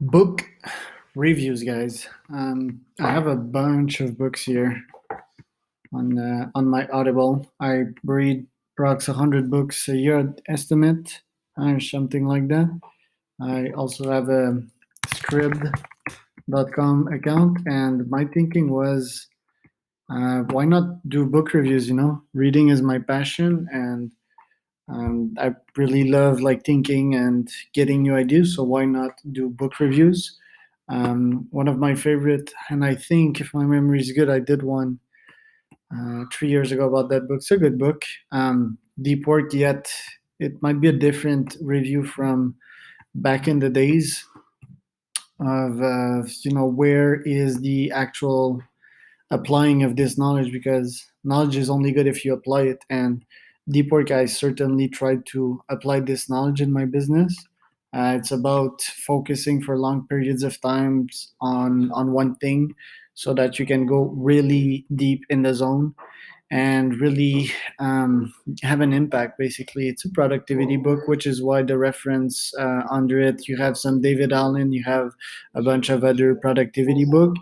Book reviews, guys. I have a bunch of books here on my Audible. I read approx 100 books a year estimate, or something like that. I also have a Scribd.com account, and my thinking was, why not do book reviews? Reading is my passion, and I really love like thinking and getting new ideas. So why not do book reviews? One of my favorite, and I think if my memory is good, I did one 3 years ago about that book. It's a good book. Deep Work, yet it might be a different review from back in the days of where is the actual applying of this knowledge, because knowledge is only good if you apply it. And Deep Work, I certainly tried to apply this knowledge in my business. It's about focusing for long periods of times on one thing so that you can go really deep in the zone and really have an impact. Basically, it's a productivity book, which is why the reference under it, you have some David Allen, you have a bunch of other productivity book.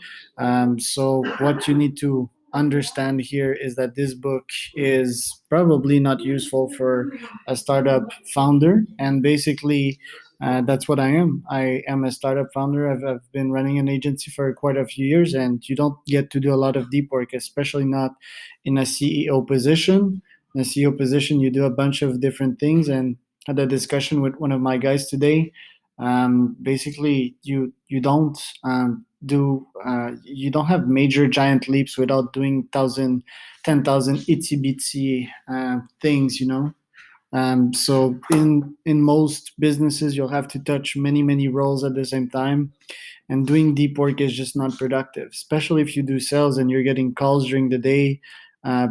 So what you need to understand here is that this book is probably not useful for a startup founder, and basically that's what I am. I am a startup founder. I've been running an agency for quite a few years, and you don't get to do a lot of deep work, especially not in a CEO position. In a CEO position, you do a bunch of different things. And had a discussion with one of my guys today. Basically, you don't you don't have major giant leaps without doing 10,000 itsy bitsy things. So in most businesses, you'll have to touch many roles at the same time, and doing deep work is just not productive, especially if you do sales and you're getting calls during the day.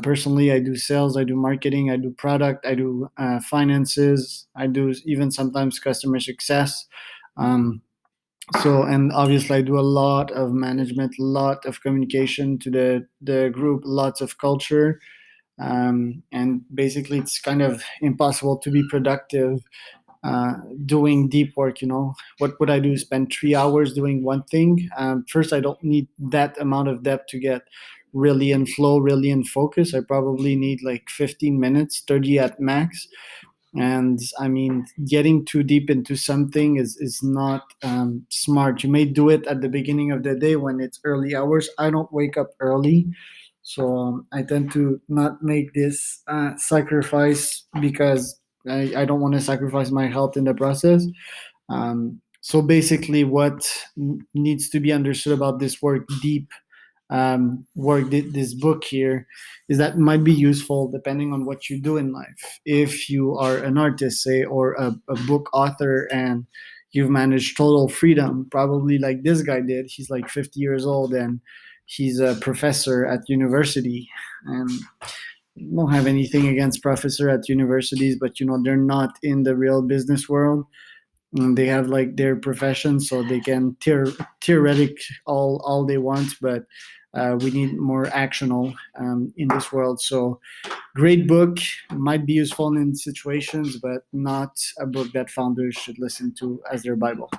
Personally, I do sales, I do marketing, I do product, I do finances, I do even sometimes customer success. Um, and obviously, I do a lot of management, a lot of communication to the group, lots of culture. And basically, it's kind of impossible to be productive uh, doing deep work. What would I do? Spend 3 hours doing one thing? First, I don't need that amount of depth to get really in flow, really in focus. I probably need like 15 minutes, 30 at max. And I mean, getting too deep into something is not smart. You may do it at the beginning of the day when it's early hours. I don't wake up early, so I tend to not make this sacrifice, because I don't want to sacrifice my health in the process. So basically, what needs to be understood about this work, deep work, this book here, is that might be useful depending on what you do in life. If you are an artist, say, or a book author, and you've managed total freedom, probably like this guy did. He's like 50 years old, and he's a professor at university. And I don't have anything against professor at universities, but they're not in the real business world. And they have like their profession, so they can theoretic all they want, but we need more actional in this world. So great book, might be useful in situations, but not a book that founders should listen to as their Bible.